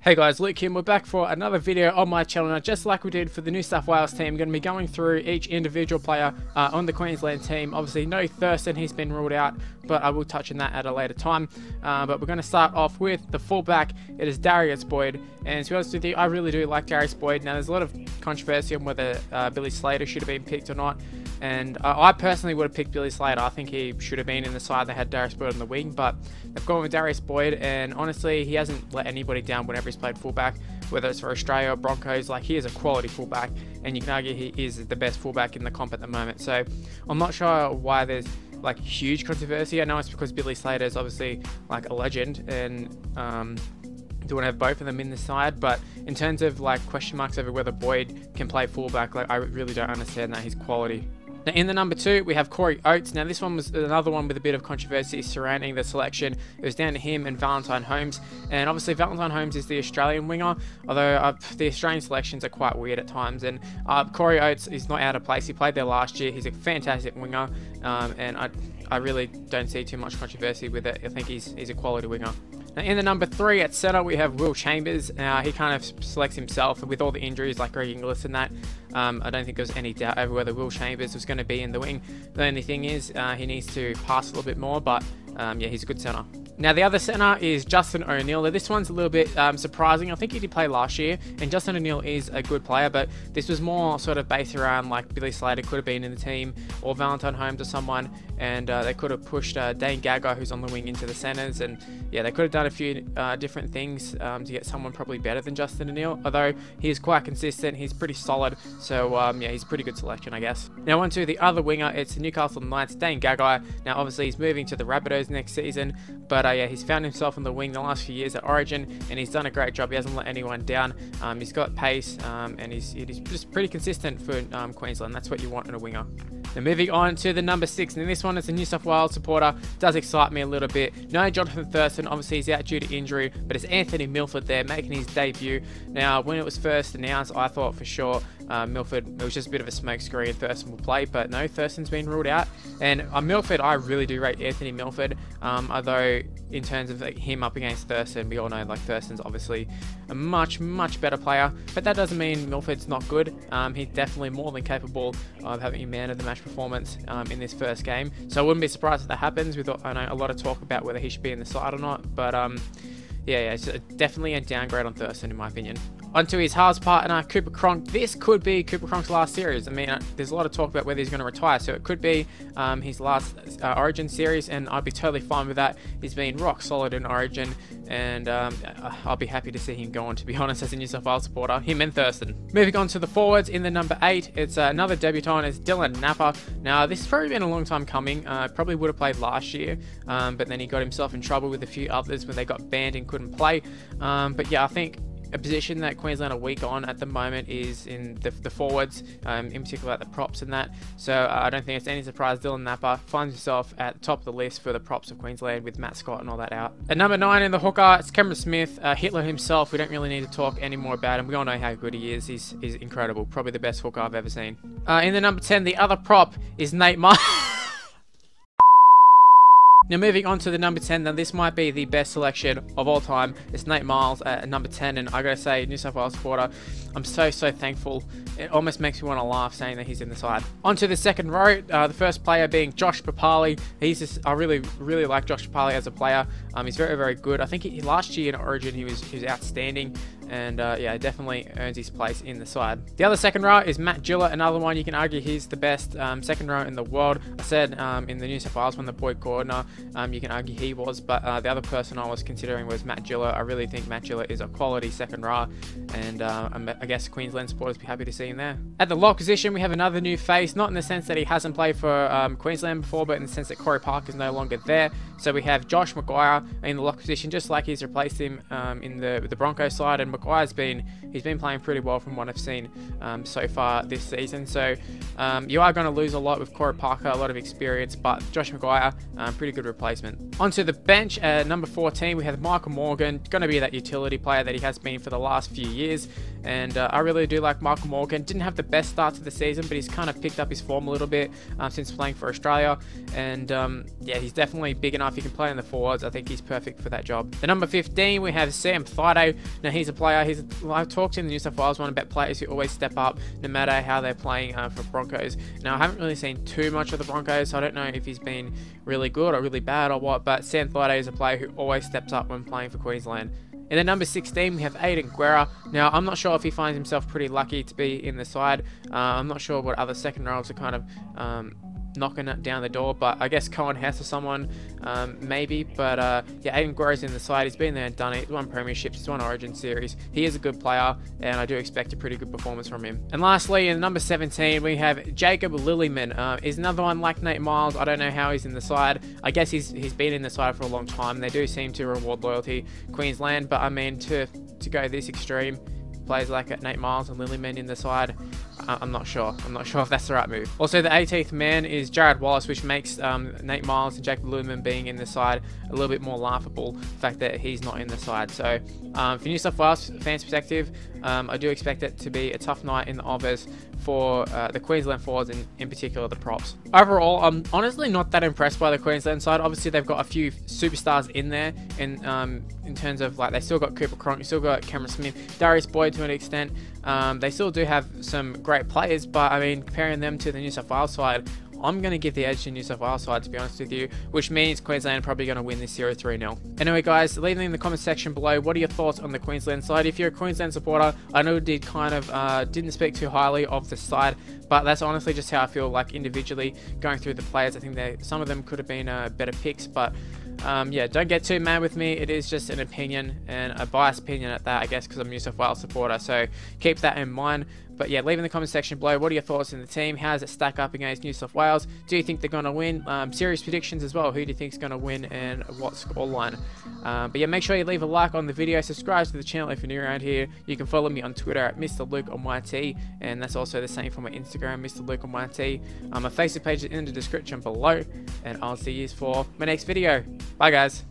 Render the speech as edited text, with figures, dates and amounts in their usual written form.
Hey guys, Luke here, and we're back for another video on my channel. Now, just like we did for the New South Wales team, I'm going to be going through each individual player on the Queensland team. Obviously, no Thurston, he's been ruled out, but I will touch on that at a later time. But we're going to start off with the fullback. It is Darius Boyd, and to be honest with you, I really do like Darius Boyd. Now, there's a lot of controversy on whether Billy Slater should have been picked or not. And I personally would have picked Billy Slater. I think he should have been in the side that had Darius Boyd on the wing, but they've gone with Darius Boyd, and honestly, he hasn't let anybody down whenever he's played fullback, whether it's for Australia or Broncos. Like, he is a quality fullback, and you can argue he is the best fullback in the comp at the moment. So I'm not sure why there's like huge controversy. I know it's because Billy Slater is obviously like a legend, and do want to have both of them in the side, but in terms of like question marks over whether Boyd can play fullback, like I really don't understand that. He's quality. Now, in the number 2, we have Corey Oates. Now, this one was another one with a bit of controversy surrounding the selection. It was down to him and Valentine Holmes. And obviously, Valentine Holmes is the Australian winger, although the Australian selections are quite weird at times. And Corey Oates is not out of place. He played there last year. He's a fantastic winger, and I really don't see too much controversy with it. I think he's a quality winger. Now, in the number 3 at centre, we have Will Chambers. Now, he kind of selects himself, and with all the injuries like Greg Inglis and that, I don't think there was any doubt over whether Will Chambers was going to be in the wing. The only thing is he needs to pass a little bit more, but yeah, he's a good centre. Now, the other centre is Justin O'Neill. Now, this one's a little bit surprising. I think he did play last year, and Justin O'Neill is a good player, but this was more sort of based around like Billy Slater could have been in the team, or Valentine Holmes or someone, and they could have pushed Dane Gagai, who's on the wing, into the centres, and yeah, they could have done a few different things to get someone probably better than Justin O'Neill, although he is quite consistent. He's pretty solid, so yeah, he's a pretty good selection, I guess. Now, on to the other winger, it's the Newcastle Knights, Dane Gagai. Now, obviously, he's moving to the Rabbitohs next season, but yeah, he's found himself on the wing the last few years at Origin, and he's done a great job. He hasn't let anyone down. He's got pace, and he's just pretty consistent for Queensland. That's what you want in a winger. Now, moving on to the number 6, and this one is a New South Wales supporter. Does excite me a little bit. No Jonathan Thurston, obviously he's out due to injury, but it's Anthony Milford there making his debut. Now, when it was first announced, I thought for sure Milford, it was just a bit of a smokescreen, Thurston will play, but no, Thurston's been ruled out. And Milford, I really do rate Anthony Milford, although in terms of like, him up against Thurston, we all know like Thurston's obviously a much better player, but that doesn't mean Milford's not good. He's definitely more than capable of having a man of the match performance in this first game, so I wouldn't be surprised if that happens. I know a lot of talk about whether he should be in the side or not, but yeah, it's definitely a downgrade on Thurston in my opinion. Onto his halves partner, Cooper Cronk. This could be Cooper Cronk's last series. I mean, there's a lot of talk about whether he's going to retire, so it could be his last Origin series, and I'd be totally fine with that. He's been rock solid in Origin, and I'll be happy to see him go on, to be honest, as a New South Wales supporter, him and Thurston. Moving on to the forwards, in the number 8, it's another debutant, it's Dylan Napa. Now, this has probably been a long time coming. Probably would have played last year, but then he got himself in trouble with a few others when they got banned and couldn't play. But yeah, I think a position that Queensland are weak on at the moment is in the forwards, in particular at the props and that. So I don't think it's any surprise Dylan Napa finds himself at the top of the list for the props of Queensland with Matt Scott and all that out. At number 9 in the hooker, it's Cameron Smith, Hitler himself. We don't really need to talk any more about him. We all know how good he is. He's incredible. Probably the best hooker I've ever seen. In the number 10, the other prop is Nate Myers. Now, moving on to the number 10, now this might be the best selection of all time. It's Nate Myles at number 10, and I gotta say, New South Wales supporter, I'm so thankful. It almost makes me want to laugh saying that he's in the side. Onto the second row, the first player being Josh Papali. I really like Josh Papali as a player. He's very good. I think last year in Origin he was outstanding, and yeah, definitely earns his place in the side. The other second row is Matt Gillett, another one you can argue he's the best second row in the world. I said in the New South Wales one, the Boyd Gordner, you can argue he was, but the other person I was considering was Matt Gillett. I really think Matt Gillett is a quality second row, and I guess Queensland supporters will be happy to see him there. At the lock position, we have another new face, not in the sense that he hasn't played for Queensland before, but in the sense that Corey Parker is no longer there. So we have Josh Maguire in the lock position, just like he's replaced him in the Broncos side, and Maguire's been playing pretty well from what I've seen so far this season. So you are going to lose a lot with Corey Parker, a lot of experience, but Josh Maguire, pretty good replacement. Onto the bench, at number 14, we have Michael Morgan, going to be that utility player that he has been for the last few years, and I really do like Michael Morgan. Didn't have the best start to the season, but he's kind of picked up his form a little bit since playing for Australia, and yeah, he's definitely big enough. He can play in the forwards. I think he's perfect for that job. The number 15, we have Sam Thaiday. Now he's a player. I've talked in the New South Wales one about players who always step up no matter how they're playing for Broncos. Now I haven't really seen too much of the Broncos, so I don't know if he's been really good or really bad or what, but Sam Thaiday is a player who always steps up when playing for Queensland. In the number 16, we have Aiden Guerra. Now, I'm not sure if he finds himself pretty lucky to be in the side. I'm not sure what other second rows are kind of knocking it down the door, but I guess Cohen Hess or someone, maybe. But yeah, Aiden Guerra's in the side. He's been there and done it. He's won premierships. He's won Origin Series. He is a good player, and I do expect a pretty good performance from him. And lastly, in number 17, we have Jacob Lilliman. He's another one like Nate Miles. I don't know how he's in the side. I guess he's been in the side for a long time. They do seem to reward loyalty, Queensland, but I mean, to go this extreme, players like Nate Miles and Lilliman in the side, I'm not sure. I'm not sure if that's the right move. Also, the 18th man is Jared Wallace, which makes Nate Miles and Jacob Lilliman being in the side a little bit more laughable, the fact that he's not in the side. So, from New South Wales fans' perspective, I do expect it to be a tough night in the Overs for the Queensland forwards, and in particular the props. Overall, I'm honestly not that impressed by the Queensland side. Obviously, they've got a few superstars in there, and in terms of, like, they still got Cooper Cronk, you still got Cameron Smith, Darius Boyd to an extent. They still do have some great players, but I mean, comparing them to the New South Wales side, I'm going to give the edge to New South Wales side, to be honest with you, which means Queensland are probably going to win this series 3-0. Anyway, guys, leave them in the comment section below. What are your thoughts on the Queensland side? If you're a Queensland supporter, I know did kind of didn't speak too highly of the side, but that's honestly just how I feel, like, individually going through the players. I think some of them could have been better picks, but yeah, don't get too mad with me. It is just an opinion, and a biased opinion at that, I guess, because I'm a New South Wales supporter, so keep that in mind. But yeah, leave in the comment section below, what are your thoughts in the team? How does it stack up against New South Wales? Do you think they're going to win? Series predictions as well. Who do you think is going to win, and what scoreline? But yeah, make sure you leave a like on the video. Subscribe to the channel if you're new around here. You can follow me on Twitter at Mr. Luke on YT, and that's also the same for my Instagram, Mr. Luke on YT. My Facebook page is in the description below, and I'll see you for my next video. Bye, guys.